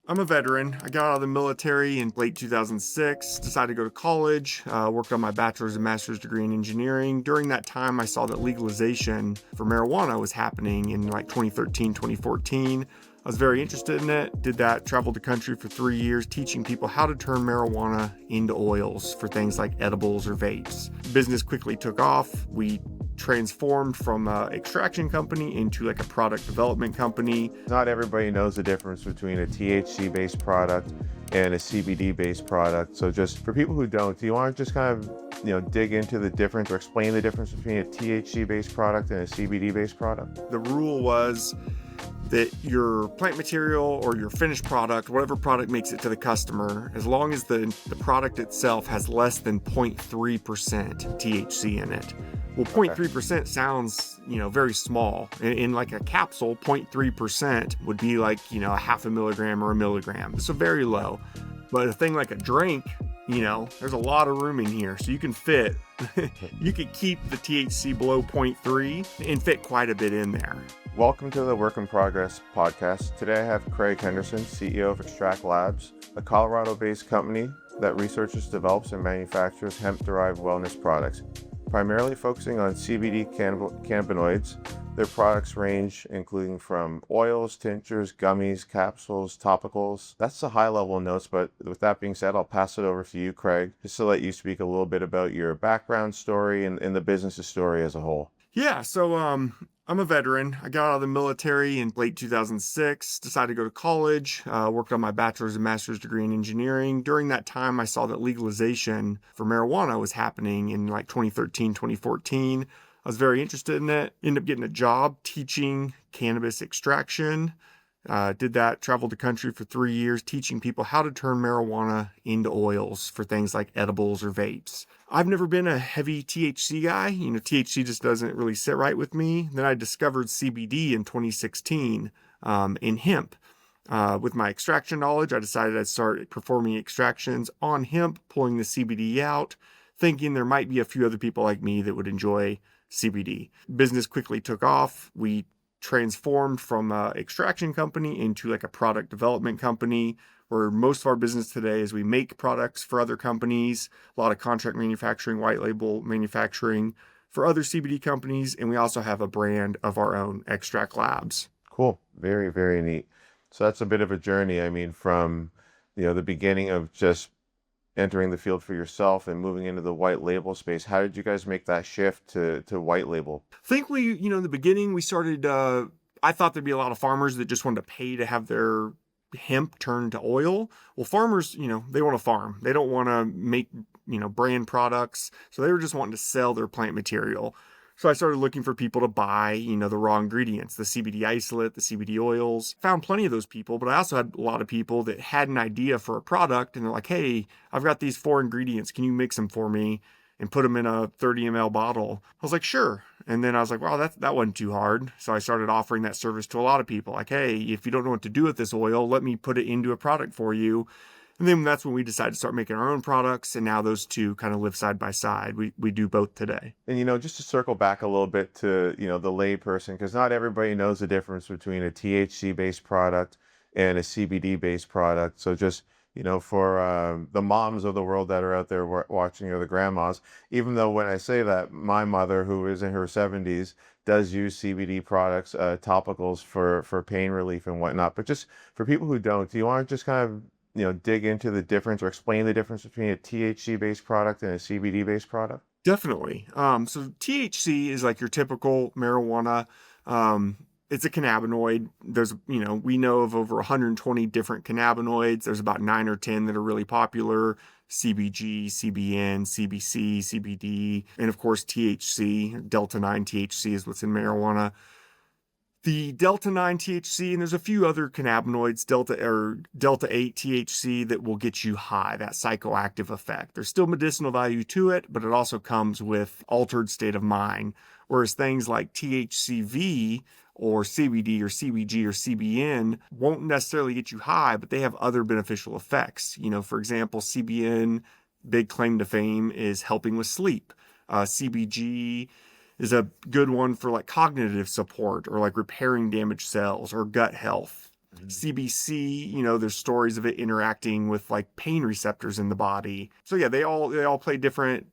I'm a veteran. I got out of the military in late 2006, decided to go to college, worked on my bachelor's and master's degree in engineering. During that time, I saw that legalization for marijuana was happening in like 2013, 2014. I was very interested in it, did that, traveled the country for 3 years, teaching people how to turn marijuana into oils for things like edibles or vapes. Business quickly took off. We transformed from an extraction company into like a product development company. Not everybody knows the difference between a THC-based product and a CBD-based product. So just for people who don't, do you want to just kind of, dig into the difference or explain the difference between a THC-based product and a CBD-based product? The rule was that your plant material or your finished product, whatever product makes it to the customer, as long as the product itself has less than 0.3% THC in it. Well, 0.3% sounds, very small. In like a capsule, 0.3% would be like, a half a milligram or a milligram. So very low. But a thing like a drink, there's a lot of room in here. So you can fit, you could keep the THC below 0.3 and fit quite a bit in there. Welcome to the Work in Progress podcast. Today I have Craig Henderson, CEO of Extract Labs, a Colorado-based company that researches, develops, and manufactures hemp-derived wellness products, primarily focusing on CBD cannabinoids. Their products range including from oils, tinctures, gummies, capsules, topicals. That's the high-level notes, but with that being said, I'll pass it over to you, Craig, just to let you speak a little bit about your background story and the business's story as a whole. Yeah, so I'm a veteran. I got out of the military in late 2006, decided to go to college, worked on my bachelor's and master's degree in engineering. During that time, I saw that legalization for marijuana was happening in like 2013, 2014. I was very interested in it, ended up getting a job teaching cannabis extraction. Did that, traveled the country for 3 years, teaching people how to turn marijuana into oils for things like edibles or vapes. I've never been a heavy THC guy. THC just doesn't really sit right with me. Then I discovered CBD in 2016 in hemp. With my extraction knowledge, I decided I'd start performing extractions on hemp, pulling the CBD out, thinking there might be a few other people like me that would enjoy CBD. Business quickly took off. We transformed from an extraction company into like a product development company, where most of our business today is we make products for other companies, a lot of contract manufacturing, white label manufacturing for other CBD companies, and we also have a brand of our own, Extract Labs. Cool. Very, very neat. So that's a bit of a journey. I mean, from, the beginning of just entering the field for yourself and moving into the white label space. How did you guys make that shift to white label? I think in the beginning we started, I thought there'd be a lot of farmers that just wanted to pay to have their hemp turned to oil. Well, farmers, they want to farm. They don't want to make, brand products. So they were just wanting to sell their plant material. So I started looking for people to buy, the raw ingredients, the CBD isolate, the CBD oils. Found plenty of those people, but I also had a lot of people that had an idea for a product and they're like, hey, I've got these 4 ingredients. Can you mix them for me and put them in a 30 ml bottle? I was like, sure. And then I was like, wow, that wasn't too hard. So I started offering that service to a lot of people. Like, hey, if you don't know what to do with this oil, let me put it into a product for you. And then that's when we decided to start making our own products. And now those two kind of live side by side. We do both today. And, just to circle back a little bit to, the lay person, because not everybody knows the difference between a THC-based product and a CBD-based product. So just, for the moms of the world that are out there watching, or the grandmas, even though when I say that, my mother, who is in her 70s, does use CBD products, topicals for pain relief and whatnot. But just for people who don't, do you want to just kind of dig into the difference or explain the difference between a THC-based product and a CBD-based product? Definitely. So THC is like your typical marijuana. It's a cannabinoid. There's, we know of over 120 different cannabinoids. There's about 9 or 10 that are really popular. CBG, CBN, CBC, CBD, and of course THC. Delta 9 THC is what's in marijuana. The Delta 9 THC, and there's a few other cannabinoids, Delta 8 THC, that will get you high, that psychoactive effect. There's still medicinal value to it, but it also comes with altered state of mind. Whereas things like THCV or CBD or CBG or CBN won't necessarily get you high, but they have other beneficial effects. For example, CBN, big claim to fame, is helping with sleep. CBG is a good one for like cognitive support or like repairing damaged cells or gut health. Mhm. CBC, there's stories of it interacting with like pain receptors in the body. So yeah, they all play different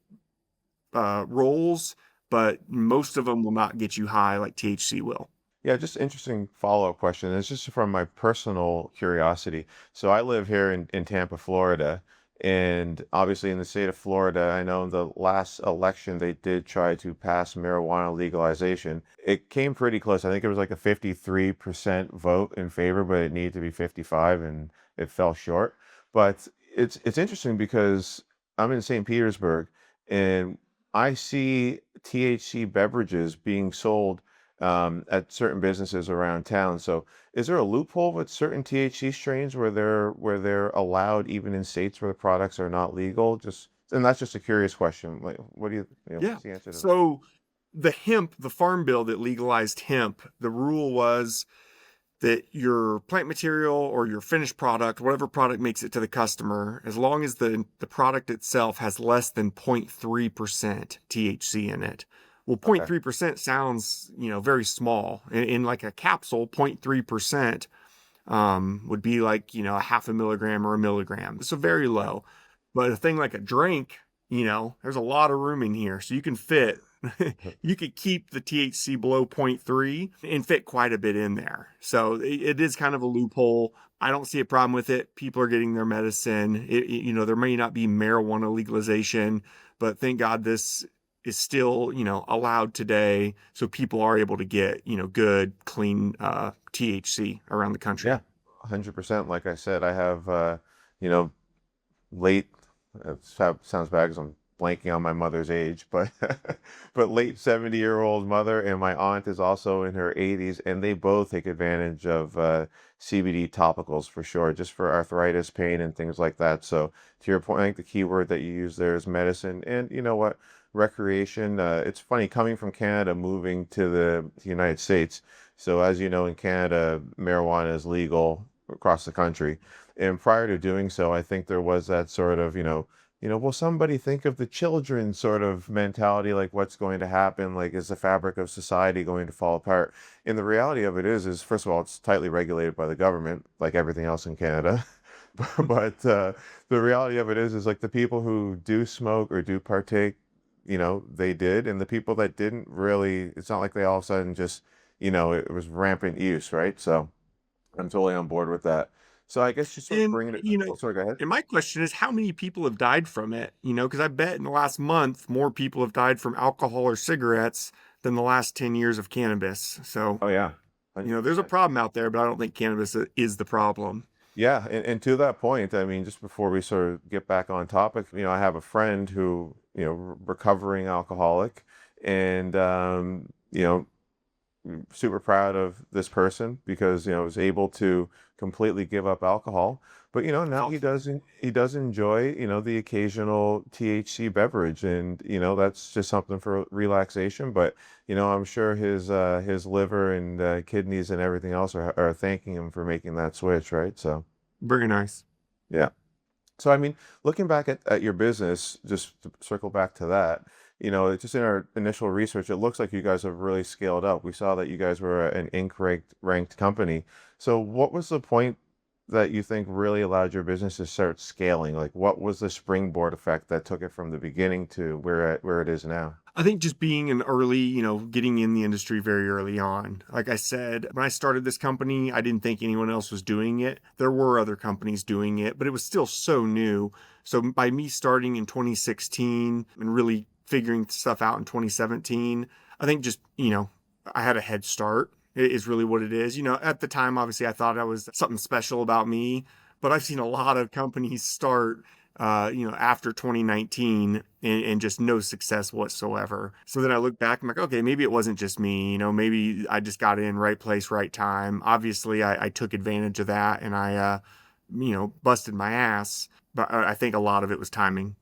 roles, but most of them will not get you high like THC will. Yeah, just interesting follow-up question. It's just from my personal curiosity. So I live here in Tampa, Florida, and obviously in the state of Florida, I know in the last election they did try to pass marijuana legalization. It came pretty close. I think it was like a 53% vote in favor, but it needed to be 55 and it fell short. But it's interesting because I'm in St. Petersburg and I see THC beverages being sold at certain businesses around town. So, is there a loophole with certain THC strains where they're allowed even in states where the products are not legal? Just and that's just a curious question. Like, what do Yeah. what's the answer to that? So the farm bill that legalized hemp, the rule was that your plant material or your finished product, whatever product makes it to the customer, as long as the product itself has less than 0.3% THC in it. Well, Okay. 0.3% sounds, very small. In like a capsule, 0.3% would be like, a half a milligram or a milligram. So very low. But a thing like a drink, there's a lot of room in here. So you can fit, you could keep the THC below zero point 0.3 and fit quite a bit in there. So it is kind of a loophole. I don't see a problem with it. People are getting their medicine. There may not be marijuana legalization, but thank God this is still, allowed today. So people are able to get, good, clean THC around the Yeah, country. 100%. Like I said, I have you know, late sounds bad because I'm blanking on my mother's age, but but late 70-year-old mother and my aunt is also in her 80s, and they both take advantage of CBD topicals for sure, just for arthritis, pain, and things like that. So to your point, I think the key word that you use there is medicine, and you know what, recreation. It's funny coming from Canada, moving to the United States. So as you know, in Canada, marijuana is legal across the country. And prior to doing so, I think there was that sort of, will somebody think of the children sort of mentality, like what's going to happen? Like, is the fabric of society going to fall apart? And the reality of it is first of all, it's tightly regulated by the government, like everything else in Canada. But the reality of it is like the people who do smoke or do partake, they did, and the people that didn't really, it's not like they all of a sudden just, it was rampant use, right? So I'm totally on board with that. So I guess just sort of And, bringing it. Oh, sorry, go ahead. and my question is how many people have died from it? Because I bet in the last month, more people have died from alcohol or cigarettes than the last 10 years of cannabis. So, Oh yeah, hundred there's a percent. problem out there, but I don't think cannabis is the problem. Yeah, and to that point, I mean, just before we sort of get back on topic, I have a friend who, recovering alcoholic, and super proud of this person because was able to completely give up alcohol. But That's now awesome. he does enjoy the occasional THC beverage, and that's just something for relaxation. But I'm sure his liver and kidneys and everything else are thanking him for making that switch, right? So Very nice. yeah. So, I mean, looking back at your business, just to circle back to that, it's just in our initial research, it looks like you guys have really scaled up. We saw that you guys were an Inc. ranked company. So, what was the point that you think really allowed your business to start scaling? Like, what was the springboard effect that took it from the beginning to where it is now? I think just being an early, getting in the industry very early on. Like I said, when I started this company, I didn't think anyone else was doing it. There were other companies doing it, but it was still so new. So by me starting in 2016 and really figuring stuff out in 2017, I think just, I had a head start is really what it is. At the time, obviously, I thought I was something special about me, but I've seen a lot of companies start after 2019 and just no success whatsoever. So then I look back, I'm like, okay, maybe it wasn't just me, maybe I just got in right place, right time. Obviously, I took advantage of that and I, busted my ass, but I think a lot of it was timing.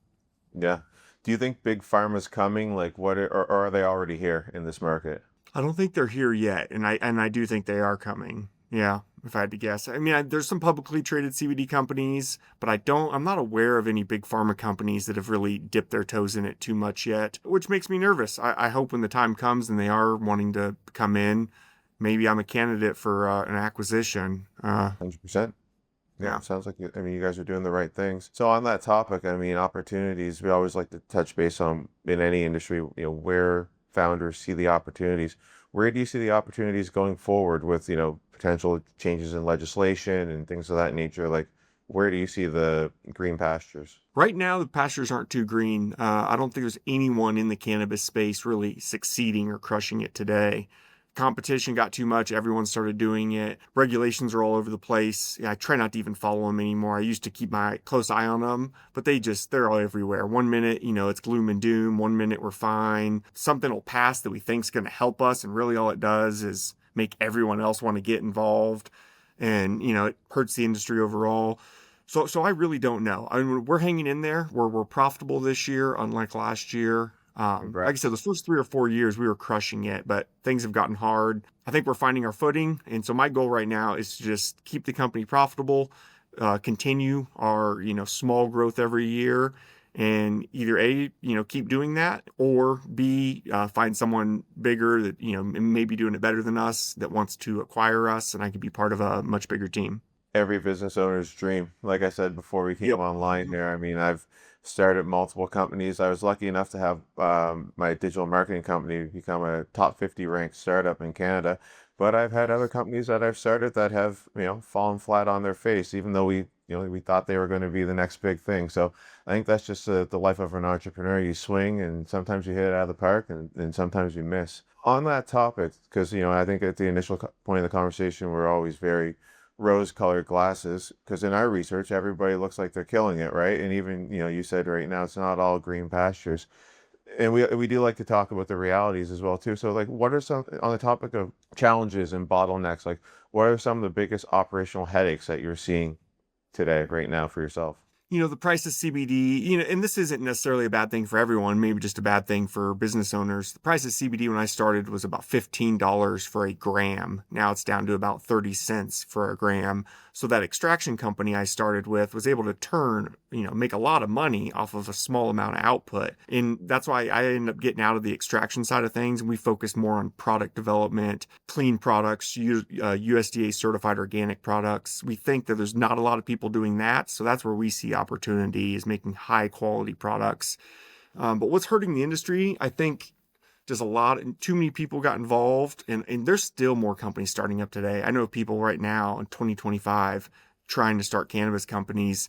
Yeah. Do you think big pharma's coming? Like, or are they already here in this market? I don't think they're here yet, and I do think they are coming. Yeah, if I had to guess. I mean, there's some publicly traded CBD companies, but I'm not aware of any big pharma companies that have really dipped their toes in it too much yet, which makes me nervous. I hope when the time comes and they are wanting to come in, maybe I'm a candidate for an acquisition. 100%. Yeah, Yeah. sounds like I mean you guys are doing the right things. So on that topic, I mean opportunities, we always like to touch base on in any industry, where founders see the opportunities. Where do you see the opportunities going forward with, potential changes in legislation and things of that nature? Like where do you see the green pastures? Right now, the pastures aren't too green. I don't think there's anyone in the cannabis space really succeeding or crushing it today. Competition got too much. Everyone started doing it. Regulations are all over the place. Yeah, I try not to even follow them anymore. I used to keep my close eye on them, but they're all everywhere. One minute, it's gloom and doom. One minute, we're fine. Something will pass that we think is going to help us. And really all it does is make everyone else want to get involved. And, it hurts the industry overall. So I really don't know. I mean, we're hanging in there. We're profitable this year, unlike last year. Like I said, those first 3 or 4 years we were crushing it, but things have gotten hard. I think we're finding our footing, and so my goal right now is to just keep the company profitable, continue our small growth every year, and either A, keep doing that, or B, find someone bigger that maybe doing it better than us that wants to acquire us, and I could be part of a much bigger team. Every business owner's dream. Like I said before we came Yep. online here, I mean, I've started multiple companies. I was lucky enough to have my digital marketing company become a top 50 ranked startup in Canada. But I've had other companies that I've started that have, fallen flat on their face, even though we thought they were going to be the next big thing. So I think that's just the life of an entrepreneur. You swing and sometimes you hit it out of the park and sometimes you miss. On that topic, because, I think at the initial point of the conversation, we're always very rose-colored glasses because in our research everybody looks like they're killing it, right? And even you said right now it's not all green pastures, and we do like to talk about the realities as well too. So like what are some, on the topic of challenges and bottlenecks, like what are some of the biggest operational headaches that you're seeing today right now for yourself? The price of CBD, and this isn't necessarily a bad thing for everyone, maybe just a bad thing for business owners. The price of CBD when I started was about $15 for a gram. Now it's down to about 30 cents for a gram. So that extraction company I started with was able to make a lot of money off of a small amount of output. And that's why I ended up getting out of the extraction side of things. And we focus more on product development, clean products, USDA certified organic products. We think that there's not a lot of people doing that. So that's where we see opportunity, is making high quality products. But what's hurting the industry, I think just too many people got involved, and there's still more companies starting up today. I know people right now in 2025 trying to start cannabis companies,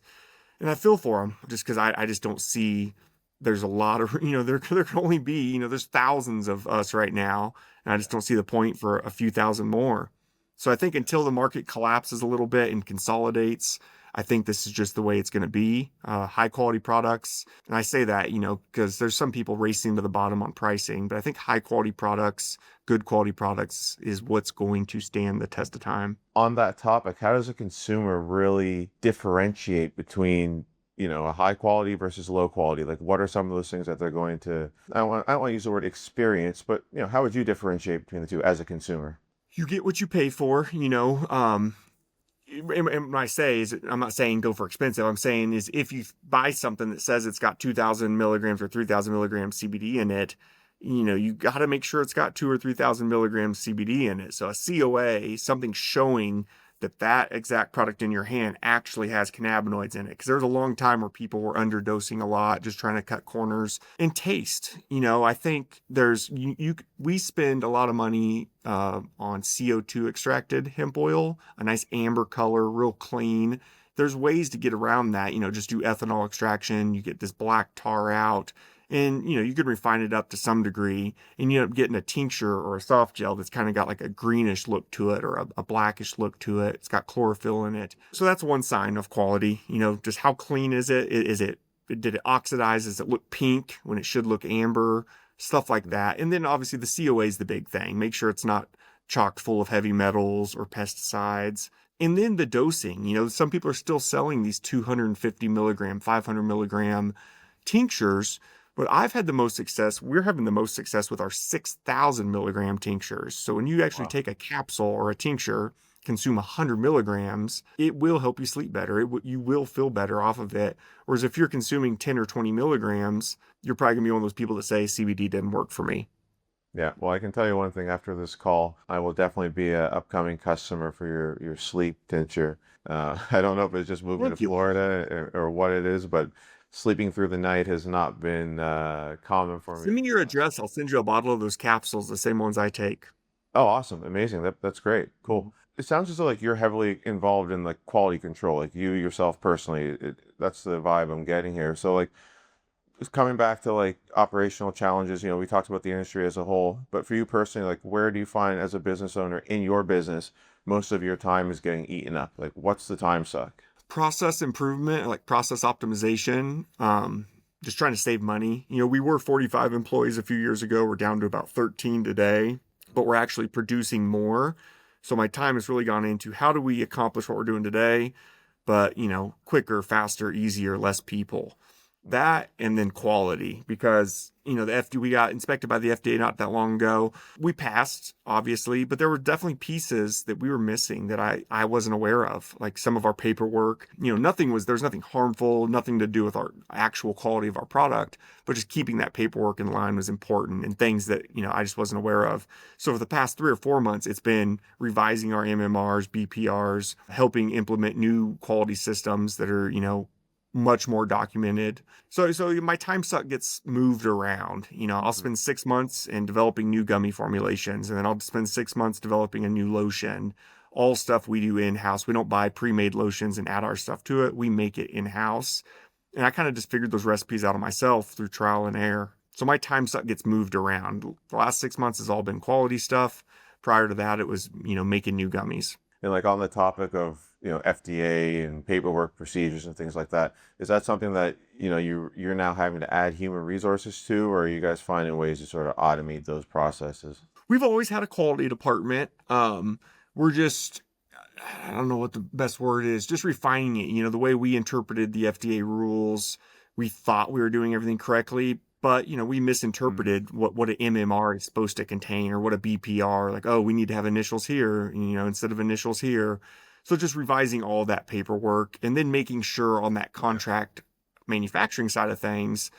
and I feel for them just because I just don't see there's a lot of, there can only be, there's thousands of us right now, and I just don't see the point for a few thousand more. So I think until the market collapses a little bit and consolidates, I think this is just the way it's going to be. High quality products. And I say that, because there's some people racing to the bottom on pricing, but I think high quality products, good quality products is what's going to stand the test of time. On that topic, how does a consumer really differentiate between, a high quality versus low quality? Like what are some of those things that they're going to, I don't want to use the word experience, but how would you differentiate between the two as a consumer? You get what you pay for, and when I say is, I'm not saying go for expensive. I'm saying is if you buy something that says it's got 2,000 milligrams or 3,000 milligrams CBD in it, you got to make sure it's got 2 or 3,000 milligrams CBD in it. So a COA, something showing that exact product in your hand actually has cannabinoids in it. Because there was a long time where people were underdosing a lot, just trying to cut corners. And taste, I think we spend a lot of money on CO2 extracted hemp oil, a nice amber color, real clean. There's ways to get around that, just do ethanol extraction. You get this black tar out. And, you could refine it up to some degree and you end up getting a tincture or a soft gel that's kind of got like a greenish look to it or a blackish look to it. It's got chlorophyll in it. So that's one sign of quality, just how clean is it? Did it oxidize? Does it look pink when it should look amber? Stuff like that. And then obviously the COA is the big thing. Make sure it's not chocked full of heavy metals or pesticides. And then the dosing, some people are still selling these 250 milligram, 500 milligram tinctures. But I've had the most success. We're having the most success with our 6,000 milligram tinctures. So when you actually Wow. take a capsule or a tincture, consume 100 milligrams, it will help you sleep better. You will feel better off of it. Whereas if you're consuming 10 or 20 milligrams, you're probably gonna be one of those people that say CBD didn't work for me. Yeah, well, I can tell you one thing after this call, I will definitely be a upcoming customer for your sleep tincture. I don't know if it's just moving to Thank you. Florida or what it is, but sleeping through the night has not been common for me. Send me your address. I'll send you a bottle of those capsules, the same ones I take. Oh, awesome. Amazing. That's great. Cool. Mhm. It sounds as though like you're heavily involved in like quality control, like you yourself personally. That's the vibe I'm getting here. So like just coming back to like operational challenges, we talked about the industry as a whole, but for you personally, like where do you find as a business owner in your business most of your time is getting eaten up? Like what's the time suck? Process improvement, like process optimization, just trying to save money. We were 45 employees a few years ago. We're down to about 13 today, but we're actually producing more. So my time has really gone into how do we accomplish what we're doing today, but quicker, faster, easier, less people. That and then quality, because the FDA, we got inspected by the FDA not that long ago. We passed, obviously, but there were definitely pieces that we were missing that I wasn't aware of. Like some of our paperwork, there's nothing harmful, nothing to do with our actual quality of our product, but just keeping that paperwork in line was important, and things that I just wasn't aware of. So for the past 3 or 4 months, it's been revising our MMRs, BPRs, helping implement new quality systems that are much more documented. So my time suck gets moved around. I'll Mhm. spend 6 months in developing new gummy formulations, and then I'll spend 6 months developing a new lotion. All stuff we do in house. We don't buy pre-made lotions and add our stuff to it. We make it in house. And I kind of just figured those recipes out of myself through trial and error. So my time suck gets moved around. The last 6 months has all been quality stuff. Prior to that, it was, making new gummies. And like on the topic of, FDA and paperwork procedures and things like that, is that something that, you're now having to add human resources to, or are you guys finding ways to sort of automate those processes? We've always had a quality department. We're just, I don't know what the best word is, just refining it. The way we interpreted the FDA rules, we thought we were doing everything correctly, but we Mm. misinterpreted what an MMR is supposed to contain, or what a BPR, like, oh, we need to have initials here, instead of initials here. So just revising all that paperwork, and then making sure on that Yeah. contract manufacturing side of things,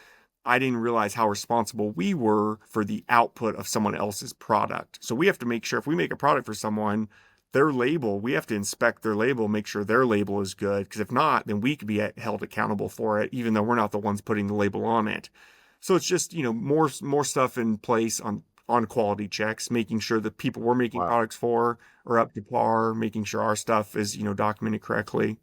I didn't realize how responsible we were for the output of someone else's product. So we have to make sure if we make a product for someone, their label, we have to inspect their label, make sure their label is good. Because if not, then we could be held accountable for it, even though we're not the ones putting the label on it. So it's just, more stuff in place on quality checks, making sure that people we're making Wow. products for are up to par, making sure our stuff is, documented correctly.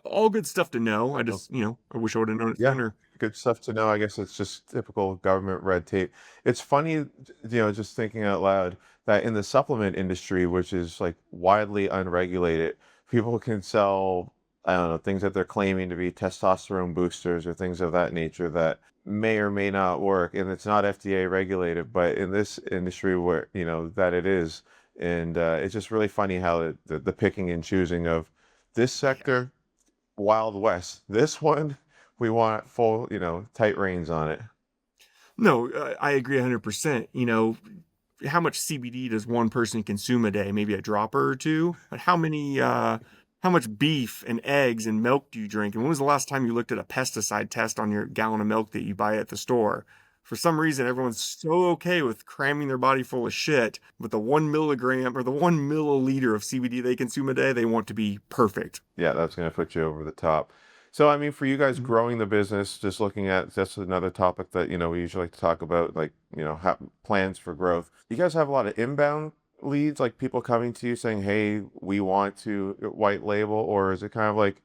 All good stuff to know. I just, I wish I would have known it Yeah, sooner. good stuff to know. I guess it's just typical government red tape. It's funny, just thinking out loud that in the supplement industry, which is like widely unregulated, people can sell, I don't know, things that they're claiming to be testosterone boosters or things of that nature that may or may not work. And it's not FDA regulated, but in this industry where, that it is. And it's just really funny how the picking and choosing of this sector Wild West. This one, we want full, tight reins on it. No, I agree 100%. How much CBD does one person consume a day? Maybe a dropper or two. But how much beef and eggs and milk do you drink? And when was the last time you looked at a pesticide test on your gallon of milk that you buy at the store? For some reason, everyone's so okay with cramming their body full of shit, but the 1 milligram or the 1 milliliter of CBD they consume a day, they want to be perfect. Yeah, that's going to put you over the top. So, I mean, for you guys Mhm. growing the business, just looking at that's another topic that, we usually like to talk about, like, plans for growth. You guys have a lot of inbound leads, like people coming to you saying, hey, we want to white label, or is it kind of like,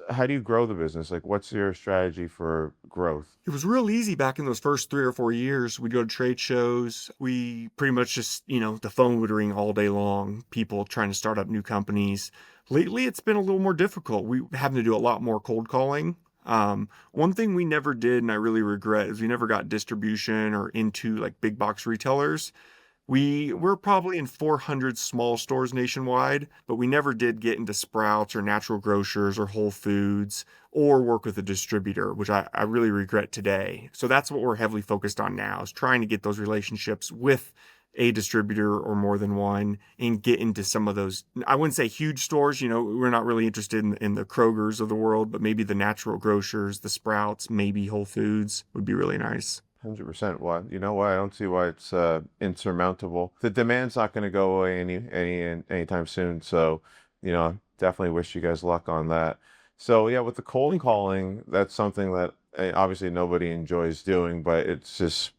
how do you grow the business? Like, what's your strategy for growth? It was real easy back in those first 3 or 4 years. We'd go to trade shows. We pretty much just, the phone would ring all day long, people trying to start up new companies. Lately, it's been a little more difficult. We having to do a lot more cold calling. One thing we never did, and I really regret, is we never got distribution or into like big box retailers. We're probably in 400 small stores nationwide, but we never did get into Sprouts or Natural Grocers or Whole Foods or work with a distributor, which I really regret today. So that's what we're heavily focused on now, is trying to get those relationships with a distributor or more than one, and get into some of those, I wouldn't say huge stores. We're not really interested in the Krogers of the world, but maybe the Natural Grocers, the Sprouts, maybe Whole Foods would be really nice. 100%. Why? You know why? I don't see why it's insurmountable. The demand's not going to go away anytime soon. So, definitely wish you guys luck on that. So yeah, with the cold Thank you. calling, that's something that obviously nobody enjoys doing, but it's just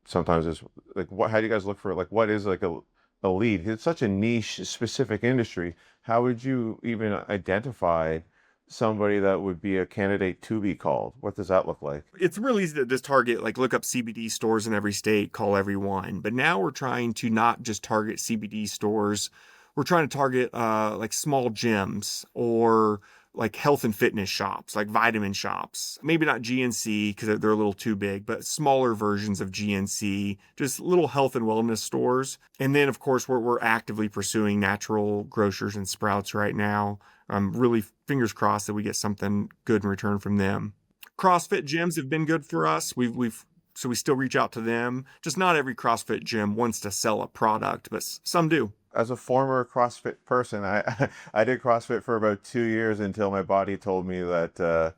sometimes it's like, what? How do you guys look for like what is like a lead? It's such a niche, specific industry. How would you even identify somebody that would be a candidate to be called? What does that look like? It's really easy to just target, like look up CBD stores in every state, call everyone. But now we're trying to not just target CBD stores. We're trying to target like small gyms or like health and fitness shops, like vitamin shops. Maybe not GNC because they're a little too big, but smaller versions of GNC, just little health and wellness stores. And then, of course, we're actively pursuing natural grocers and sprouts right now. I'm really fingers crossed that we get something good in return from them. CrossFit gyms have been good for us. We've so we still reach out to them. Just not every CrossFit gym wants to sell a product, but some do. As a former CrossFit person, I did CrossFit for about 2 years until my body told me that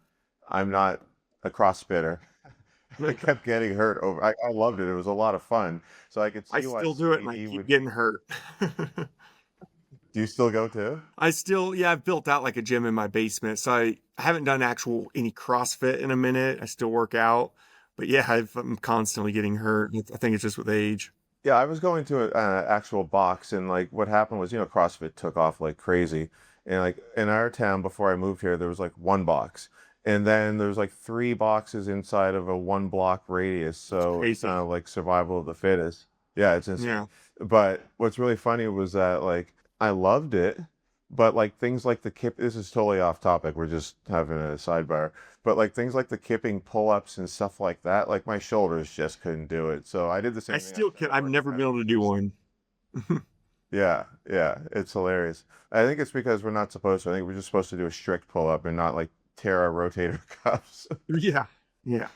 I'm not a CrossFitter. I kept getting hurt over. I loved it. It was a lot of fun. So I could I see why still do it and I CBD keep would. getting hurt. Do you still go too? Yeah, I've built out like a gym in my basement. So I haven't done actual any CrossFit in a minute. I still work out. But yeah, I'm constantly getting hurt. I think it's just with age. Yeah, I was going to an actual box, and like what happened was, CrossFit took off like crazy, and like in our town before I moved here, there was like one box, and then there's like three boxes inside of a 1 block radius. It's So it's crazy. kind of like survival of the fittest. Yeah, it's insane. Yeah. But what's really funny was that like I loved it, but like things like the kip. This is totally off topic. We're just having a sidebar. But like things like the kipping pull-ups and stuff like that, like my shoulders just couldn't do it. So I did the I same thing. I still can started I've working never out been at able the to do gym. one. Yeah, yeah, it's hilarious. I think it's because we're not supposed to. I think we're just supposed to do a strict pull-up and not like tear our rotator cuffs. Yeah. Yeah.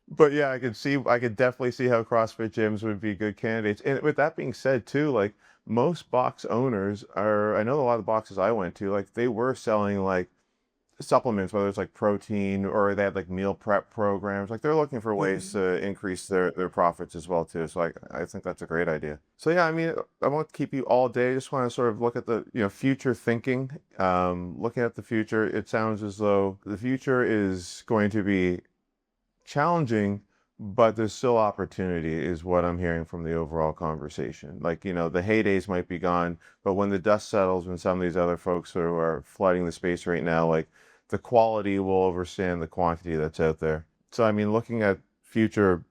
But yeah, I could definitely see how CrossFit gyms would be good candidates. And with that being said, too, like most box owners are, I know a lot of the boxes I went to, like they were selling like supplements, whether it's like protein or they had like meal prep programs. Like they're looking for ways Mhm. to increase their profits as well too. So I think that's a great idea. So yeah, I mean, I won't keep you all day. I just want to sort of look at the future thinking. Looking at the future, it sounds as though the future is going to be challenging, but there's still opportunity, is what I'm hearing from the overall conversation. Like, the heydays might be gone, but when the dust settles, when some of these other folks who are flooding the space right now, like the quality will overstand the quantity that's out there. So, I mean, looking at future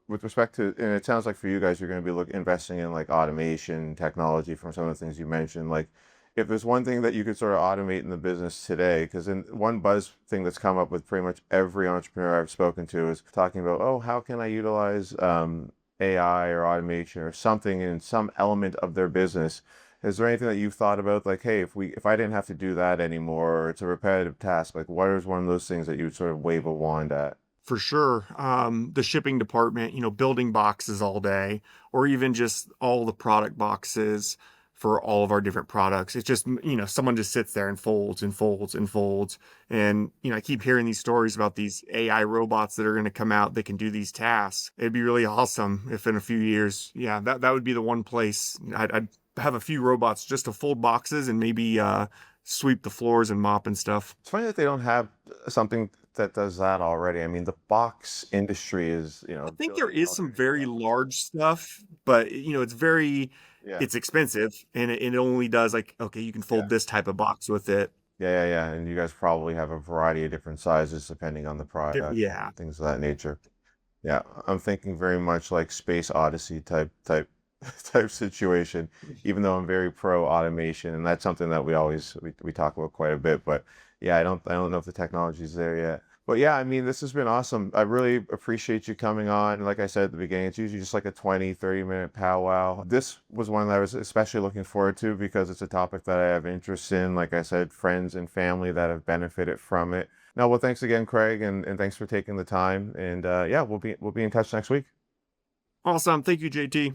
with respect to, and it sounds like for you guys, you're going to be investing in like automation technology from some of the things you mentioned. Like, if there's one thing that you could sort of automate in the business today, because in one buzz thing that's come up with pretty much every entrepreneur I've spoken to is talking about, oh, how can I utilize AI or automation or something in some element of their business? Is there anything that you've thought about, like, hey, if I didn't have to do that anymore, or it's a repetitive task, like, what is one of those things that you would sort of wave a wand at? For sure. The shipping department, building boxes all day, or even just all the product boxes for all of our different products. It's just, someone just sits there and folds and folds and folds. And, I keep hearing these stories about these AI robots that are going to come out that can do these tasks. It'd be really awesome if in a few years, yeah, that would be the one place I'd have a few robots just to fold boxes and maybe sweep the floors and mop and stuff. It's funny that they don't have something that does that already. I mean, the box industry is, I think there billion is dollar some industry very already. large stuff, but Yeah, it's expensive and it only does like, okay, you can yeah, fold this type of box with it. yeah. And you guys probably have a variety of different sizes depending on the product Yeah, and things of that nature. Yeah, I'm thinking very much like Space Odyssey type type situation, even though I'm very pro automation, and that's something that we talk about quite a bit. But yeah, I don't know if the technology's there yet. But yeah, I mean, this has been awesome. I really appreciate you coming on. Like I said at the beginning, it's usually just like a 20, 30 minute powwow. This was one that I was especially looking forward to because it's a topic that I have interest in. Like I said, friends and family that have benefited from it. No, well, thanks again, Craig, and thanks for taking the time. And yeah, we'll be in touch next week. awesome. Thank you, JT.